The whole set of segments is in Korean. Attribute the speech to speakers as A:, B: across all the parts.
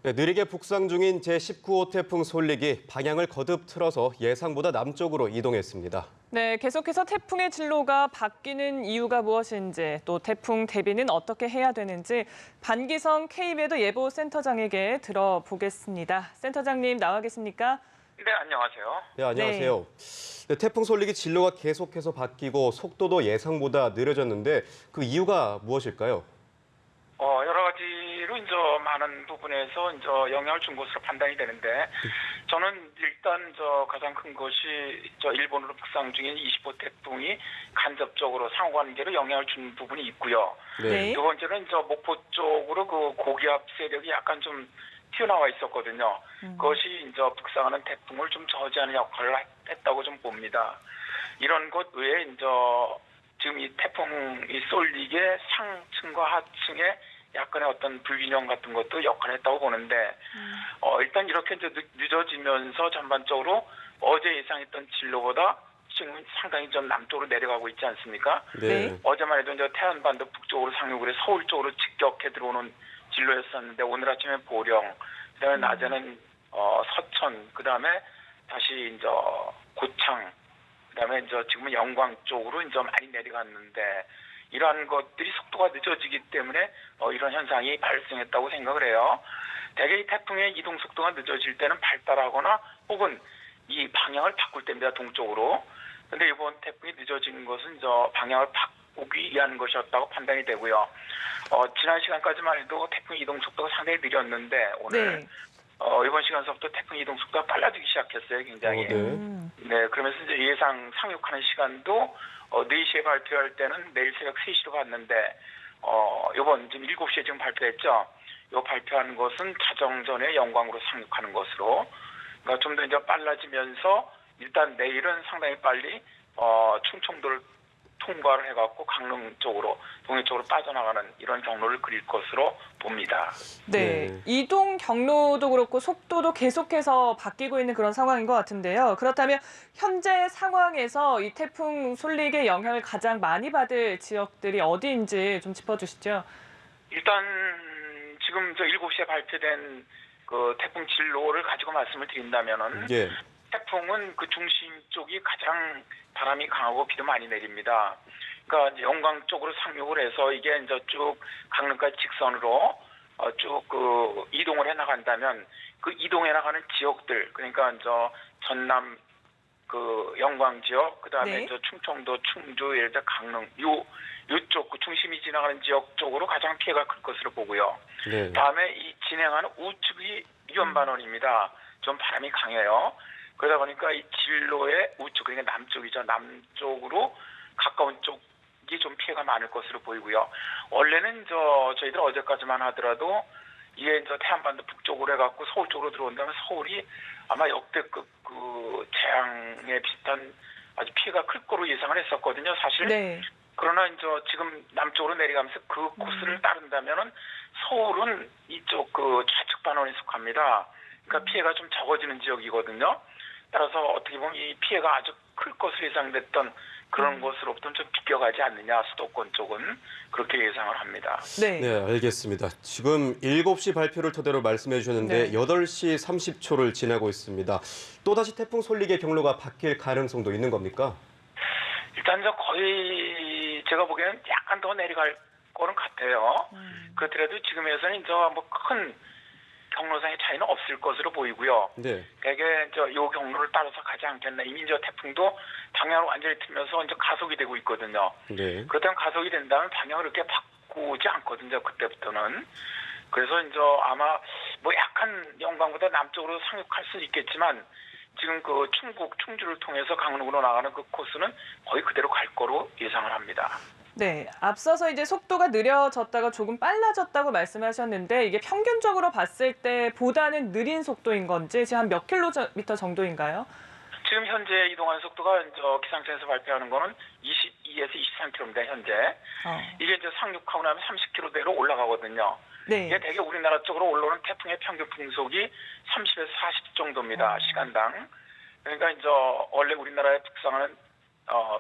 A: 네, 느리게 북상 중인 제19호 태풍 솔릭이 방향을 거듭 틀어서 예상보다 남쪽으로 이동했습니다.
B: 네, 계속해서 태풍의 진로가 바뀌는 이유가 무엇인지, 또 태풍 대비는 어떻게 해야 되는지 반기성 K매도 예보센터장에게 들어보겠습니다. 센터장님 나와 계십니까?
C: 네, 안녕하세요.
A: 네, 안녕하세요. 네, 태풍 솔릭이 진로가 계속해서 바뀌고 속도도 예상보다 느려졌는데 그 이유가 무엇일까요?
C: 여러 가지로 이제 많은 부분에서 이제 영향을 준 것으로 판단이 되는데, 저는 일단 가장 큰 것이 일본으로 북상 중인 20호 태풍이 간접적으로 상호관계로 영향을 준 부분이 있고요.
B: 네.
C: 두 번째는 이제 목포 쪽으로 그 고기압 세력이 약간 좀 튀어나와 있었거든요. 그것이 이제 북상하는 태풍을 좀 저지하는 역할을 했다고 좀 봅니다. 이런 것 외에 이제 지금 이 태풍이 쏠리게 상층과 하층에 약간의 어떤 불균형 같은 것도 역할했다고 보는데, 일단 이렇게 이제 늦어지면서 전반적으로 어제 예상했던 진로보다 지금 상당히 좀 남쪽으로 내려가고 있지 않습니까?
B: 네.
C: 어제만 해도 이제 태안반도 북쪽으로 상륙을 해서 서울 쪽으로 직격해 들어오는 진로였었는데, 오늘 아침에 보령, 그다음에 낮에는 서천, 그다음에 다시 이제 고창, 그다음에 이제 지금은 영광 쪽으로 이제 많이 내려갔는데, 이러한 것들이 속도가 늦어지기 때문에 이런 현상이 발생했다고 생각을 해요. 대개 이 태풍의 이동 속도가 늦어질 때는 발달하거나 혹은 이 방향을 바꿀 때입니다, 동쪽으로. 근데 이번 태풍이 늦어지는 것은 이제 방향을 바꾸기 위한 것이었다고 판단이 되고요. 지난 시간까지만 해도 태풍 이동 속도가 상당히 느렸는데, 오늘
B: 네.
C: 이번 시간서부터 태풍 이동 속도가 빨라지기 시작했어요, 굉장히. 네, 그러면서 이제 예상 상륙하는 시간도 4시에 발표할 때는 내일 새벽 3시로 갔는데, 이번 지금 7시에 지금 발표했죠. 요 발표하는 것은 자정전에 영광으로 상륙하는 것으로. 그러니까 좀 더 이제 빨라지면서 일단 내일은 상당히 빨리 충청도를 통과를 해갖고 강릉 쪽으로, 동해 쪽으로 빠져나가는 이런 경로를 그릴 것으로 봅니다.
B: 네. 이동 경로도 그렇고 속도도 계속해서 바뀌고 있는 그런 상황인 것 같은데요. 그렇다면 현재 상황에서 이 태풍 솔릭의 영향을 가장 많이 받을 지역들이 어디인지 좀 짚어주시죠.
C: 일단 지금 7시에 발표된 그 태풍 진로를 가지고 말씀을 드린다면은,
A: 예.
C: 태풍은 그 중심 쪽이 가장 바람이 강하고 비도 많이 내립니다. 그러니까 영광 쪽으로 상륙을 해서 이게 이제 쭉 강릉까지 직선으로 쭉 그 이동을 해 나간다면, 그 이동해 나가는 지역들, 그러니까 이제 전남 그 영광 지역, 그다음에
B: 네.
C: 이제 충청도, 충주, 예를 들어 강릉 요쪽 그 중심이 지나가는 지역 쪽으로 가장 피해가 클 것으로 보고요.
A: 네.
C: 다음에 이 진행하는 우측이 위험반원입니다. 좀 바람이 강해요. 그러다 보니까 이 진로의 우측, 그러니까 남쪽이죠. 남쪽으로 가까운 쪽이 좀 피해가 많을 것으로 보이고요. 원래는 저희들 어제까지만 하더라도 이게 이제 태안반도 북쪽으로 해갖고 서울 쪽으로 들어온다면 서울이 아마 역대급 그 재앙에 비슷한 아주 피해가 클 거로 예상을 했었거든요, 사실.
B: 네.
C: 그러나 이제 지금 남쪽으로 내려가면서 그 코스를 따른다면은 서울은 이쪽 그 좌측 반원에 속합니다. 그러니까 피해가 좀 적어지는 지역이거든요. 따라서 어떻게 보면 이 피해가 아주 클 것으로 예상됐던 그런 곳으로부터는 좀 비껴가지 않느냐, 수도권 쪽은 그렇게 예상을 합니다.
B: 네.
A: 네, 알겠습니다. 지금 7시 발표를 토대로 말씀해 주셨는데
B: 네.
A: 8시 30초를 지나고 있습니다. 또다시 태풍 솔릭의 경로가 바뀔 가능성도 있는 겁니까?
C: 일단 거의 제가 보기에는 약간 더 내려갈 거는 같아요. 그렇더라도 지금에서는 이제 뭐 큰 경로상의 차이는 없을 것으로 보이고요.
A: 네.
C: 대개 요 경로를 따라서 가지 않겠나. 이미 태풍도 방향을 완전히 틀면서 이제 가속이 되고 있거든요.
A: 네.
C: 그렇다면 가속이 된다면 방향을 이렇게 바꾸지 않거든요, 그때부터는. 그래서 이제 아마 뭐 약간 영광보다 남쪽으로 상륙할 수는 있겠지만, 지금 그 충북, 충주를 통해서 강릉으로 나가는 그 코스는 거의 그대로 갈 거로 예상을 합니다.
B: 네, 앞서서 이제 속도가 느려졌다가 조금 빨라졌다고 말씀하셨는데 이게 평균적으로 봤을 때 보다는 느린 속도인 건지 지금 한 몇 킬로미터 정도인가요?
C: 지금 현재 이동하는 속도가 기상청에서 발표하는 거는 22에서 23km입니다, 현재. 이게 이제 상륙하고 나면 30km대로 올라가거든요.
B: 네.
C: 이게 대개 우리나라 쪽으로 올라오는 태풍의 평균 풍속이 30에서 40 정도입니다, 시간당. 그러니까 이제 원래 우리나라에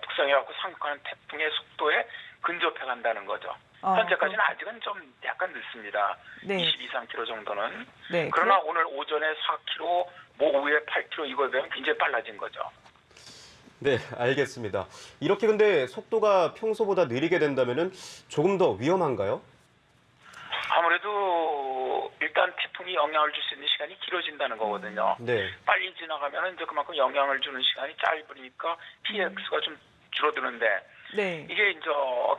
C: 북상해갖고 상륙하는 태풍의 속도에 근접해 간다는 거죠. 현재까지는 아직은 좀 약간 늦습니다.
B: 네.
C: 22, 3km 정도는.
B: 네.
C: 그러나 오늘 오전에 4km, 뭐 오후에 8km 이거에 비하면 굉장히 빨라진 거죠.
A: 네, 알겠습니다. 이렇게 근데 속도가 평소보다 느리게 된다면은 조금 더 위험한가요?
C: 아무래도 일단 태풍이 영향을 줄 수 있는 시간이 길어진다는 거거든요.
A: 네.
C: 빨리 지나가면은 이제 그만큼 영향을 주는 시간이 짧으니까 피해 수가 좀 줄어드는데
B: 네.
C: 이게 이제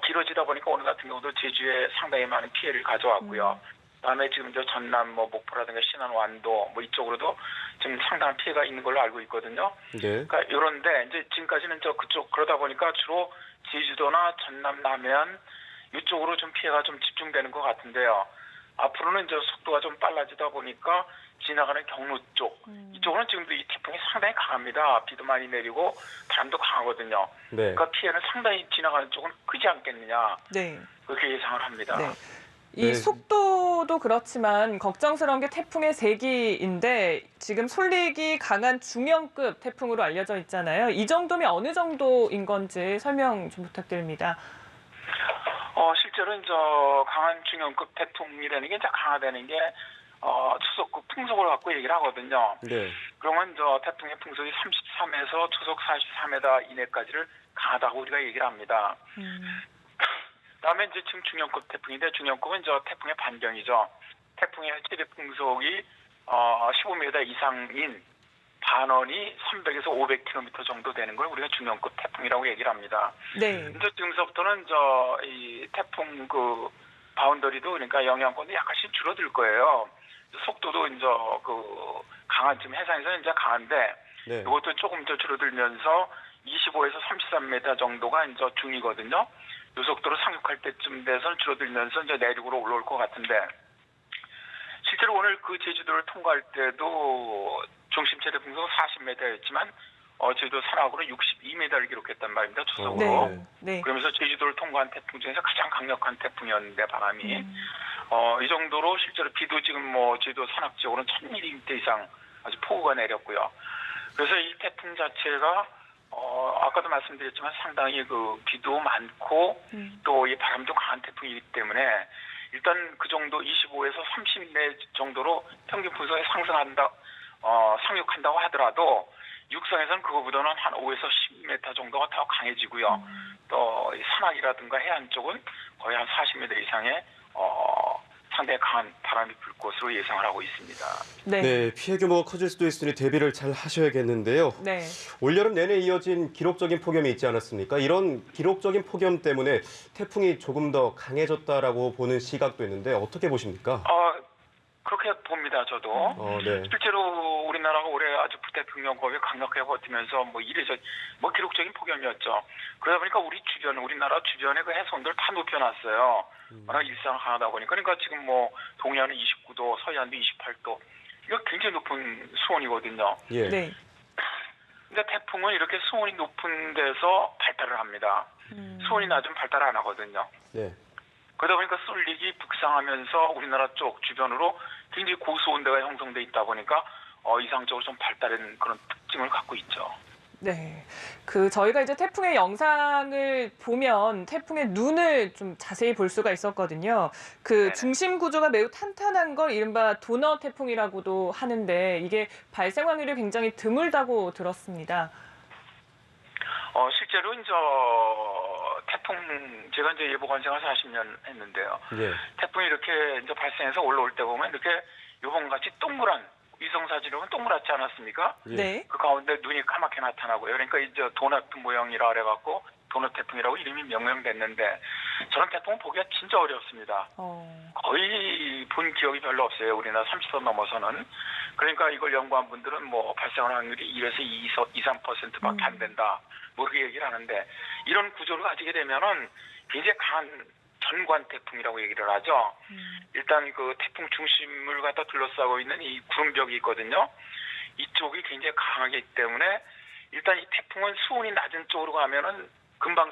C: 길어지다 보니까 오늘 같은 경우도 제주에 상당히 많은 피해를 가져왔고요. 그다음에 지금 저 전남 뭐 목포라든가 신안 완도 뭐 이쪽으로도 지금 상당한 피해가 있는 걸로 알고 있거든요.
A: 네.
C: 그러니까 이런데 이제 지금까지는 저 그쪽 그러다 보니까 주로 제주도나 전남 남해안 이쪽으로 좀 피해가 좀 집중되는 것 같은데요. 앞으로는 이제 속도가 좀 빨라지다 보니까 지나가는 경로 쪽 이쪽으로는 지금도 이 태풍이 상당히 강합니다. 비도 많이 내리고 바람도 강하거든요.
A: 네.
C: 그러니까 피해는 상당히 지나가는 쪽은 크지 않겠느냐
B: 네.
C: 그렇게 예상을 합니다.
B: 네. 이
A: 네.
B: 속도도 그렇지만 걱정스러운 게 태풍의 세기인데 지금 솔릭이 강한 중형급 태풍으로 알려져 있잖아요. 이 정도면 어느 정도인 건지 설명 좀 부탁드립니다.
C: 실제로 이제 강한 중형급 태풍이라는 게 이제 강화되는 게 초속 풍속을 갖고 얘기를 하거든요.
A: 네.
C: 그러면 저 태풍의 풍속이 33에서 초속 44m 이내까지를 강하다고 우리가 얘기를 합니다. 그다음에 이제 지금 중형급 태풍인데 중형급은 저 태풍의 반경이죠. 태풍의 최대 풍속이 15m 이상인 반원이 300에서 500km 정도 되는 걸 우리가 중형급 태풍이라고 얘기를 합니다.
B: 네.
C: 이제 지금서부터는 이 태풍 그 바운더리도 그러니까 영향권도 약간씩 줄어들 거예요. 속도도 이제 그 강한 지금 해상에서는 이제 강한데
A: 네.
C: 이것도 조금 더 줄어들면서 25에서 33m 정도가 이제 중이거든요. 이 속도로 상륙할 때쯤 돼서는 줄어들면서 이제 내륙으로 올라올 것 같은데 실제로 오늘 그 제주도를 통과할 때도 중심 최대 풍속은 40m였지만 제주도 산악으로 62m를 기록했단 말입니다. 초속으로.
B: 네. 네.
C: 그러면서 제주도를 통과한 태풍 중에서 가장 강력한 태풍이었는데 바람이 이 정도로 실제로 비도 지금 뭐 제주도 산악 지역으로는 1000mm 이상 아주 폭우가 내렸고요. 그래서 이 태풍 자체가 아까도 말씀드렸지만 상당히 그 비도 많고 또 이 바람도 강한 태풍이기 때문에 일단 그 정도 25에서 30내 정도로 평균 풍속이 상륙한다고 하더라도 육상에서는 그거보다는 한 5에서 10m 정도가 더 강해지고요. 또 산악이라든가 해안 쪽은 거의 한 40m 이상의 상당히 강한 바람이 불 것으로 예상을 하고 있습니다.
B: 네.
A: 네, 피해 규모가 커질 수도 있으니 대비를 잘 하셔야겠는데요.
B: 네.
A: 올여름 내내 이어진 기록적인 폭염이 있지 않았습니까? 이런 기록적인 폭염 때문에 태풍이 조금 더 강해졌다라고 보는 시각도 있는데 어떻게 보십니까?
C: 그렇게 봅니다, 저도.
A: 네.
C: 실제로 우리나라가 올해 아주 부태평양권에 강력하게 버티면서 뭐 이래저래 뭐 기록적인 폭염이었죠. 그러다 보니까 우리나라 주변의 그 해수온도를 다 높여놨어요. 워낙 일상 강하다 보니까. 그러니까 지금 뭐 동해안은 29도, 서해안도 28도. 이거 굉장히 높은 수온이거든요.
A: 예.
B: 네.
C: 근데 태풍은 이렇게 수온이 높은 데서 발달을 합니다. 수온이 낮으면 발달 안 하거든요.
A: 네.
C: 그러다 보니까 솔릭이 북상하면서 우리나라 쪽 주변으로 굉장히 고수온대가 형성돼 있다 보니까 이상적으로 좀 발달한 그런 특징을 갖고 있죠.
B: 네. 저희가 이제 태풍의 영상을 보면 태풍의 눈을 좀 자세히 볼 수가 있었거든요.
C: 네네.
B: 중심 구조가 매우 탄탄한 걸 이른바 도너 태풍이라고도 하는데 이게 발생 확률이 굉장히 드물다고 들었습니다.
C: 실제로 이제 태풍 제가 이제 예보 관생을 40년 했는데요.
A: 예.
C: 태풍이 이렇게 이제 발생해서 올라올 때 보면 이렇게 요번 같이 동그란 위성 사진으로 보면 동그랗지 않았습니까?
A: 예.
B: 네.
C: 그 가운데 눈이 까맣게 나타나고요. 그러니까 이제 도넛 모양이라 그래갖고 도넛 태풍이라고 이름이 명명됐는데 저런 태풍은 보기가 진짜 어렵습니다. 거의 본 기억이 별로 없어요. 우리나라 30도 넘어서는. 그러니까 이걸 연구한 분들은 뭐 발생할 확률이 1에서 2, 3%밖에 안 된다. 뭐 그렇게 얘기를 하는데 이런 구조를 가지게 되면은 굉장히 강한 전관 태풍이라고 얘기를 하죠. 일단 그 태풍 중심을 갖다 둘러싸고 있는 이 구름벽이 있거든요. 이쪽이 굉장히 강하기 때문에 일단 이 태풍은 수온이 낮은 쪽으로 가면은 금방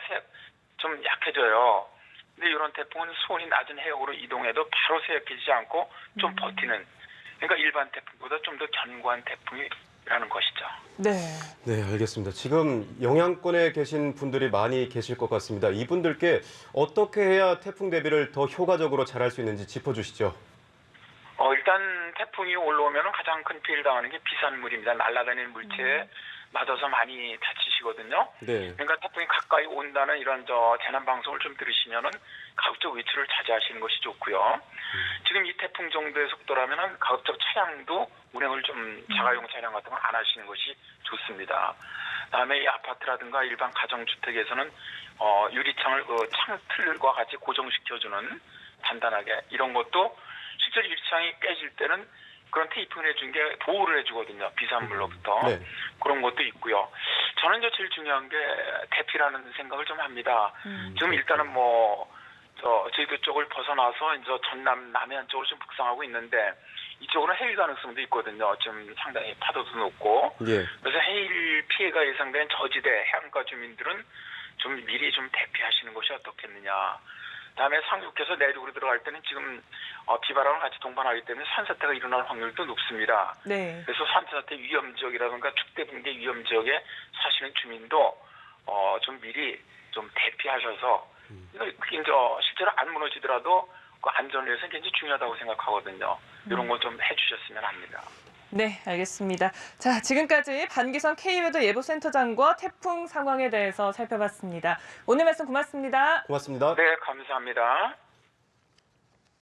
C: 좀 약해져요. 근데 이런 태풍은 수온이 낮은 해역으로 이동해도 바로 세약해지지 않고 좀 버티는. 그러니까 일반 태풍보다 좀 더 견고한 태풍이 라는 것이죠.
B: 네.
A: 네, 알겠습니다. 지금 영향권에 계신 분들이 많이 계실 것 같습니다. 이분들께 어떻게 해야 태풍 대비를 더 효과적으로 잘할 수 있는지 짚어주시죠.
C: 일단 태풍이 올라오면 가장 큰 피해를 당하는 게 비산물입니다. 날아다니는 물체에 맞아서 많이 다치시거든요.
A: 네.
C: 그러니까 태풍이 가까이 온다는 이런 재난 방송을 좀 들으시면은 가급적 외출을 자제하시는 것이 좋고요. 지금 이 태풍 정도의 속도라면은 가급적 차량도 운행을 좀 자가용 차량 같은 걸 안 하시는 것이 좋습니다. 그다음에 이 아파트라든가 일반 가정주택에서는 유리창을 창틀과 같이 고정시켜주는 단단하게 이런 것도 실제로 유리창이 깨질 때는 그런 테이프를 해준 게 보호를 해주거든요. 비산물로부터.
A: 네.
C: 그런 것도 있고요. 저는 이제 제일 중요한 게 대피라는 생각을 좀 합니다. 지금 일단은 저희도 쪽을 벗어나서 이제 전남 남해안 쪽으로 좀 북상하고 있는데 이쪽으로는 해일 가능성도 있거든요. 지금 상당히 파도도 높고.
A: 예.
C: 그래서 해일 피해가 예상된 저지대 해안가 주민들은 좀 미리 좀 대피하시는 것이 어떻겠느냐. 다음에 상륙해서 내륙으로 들어갈 때는 지금 비바람을 같이 동반하기 때문에 산사태가 일어날 확률도 높습니다.
B: 네.
C: 그래서 산사태 위험 지역이라든가 축대 붕괴 위험 지역에 사시는 주민도 좀 미리 좀 대피하셔서 그게 이제 실제로 안 무너지더라도 그 안전을 위해서 굉장히 중요하다고 생각하거든요. 이런 거 좀 해주셨으면 합니다.
B: 네, 알겠습니다. 자, 지금까지 반기성 K웨더 예보센터장과 태풍 상황에 대해서 살펴봤습니다. 오늘 말씀 고맙습니다.
A: 고맙습니다.
C: 네, 감사합니다.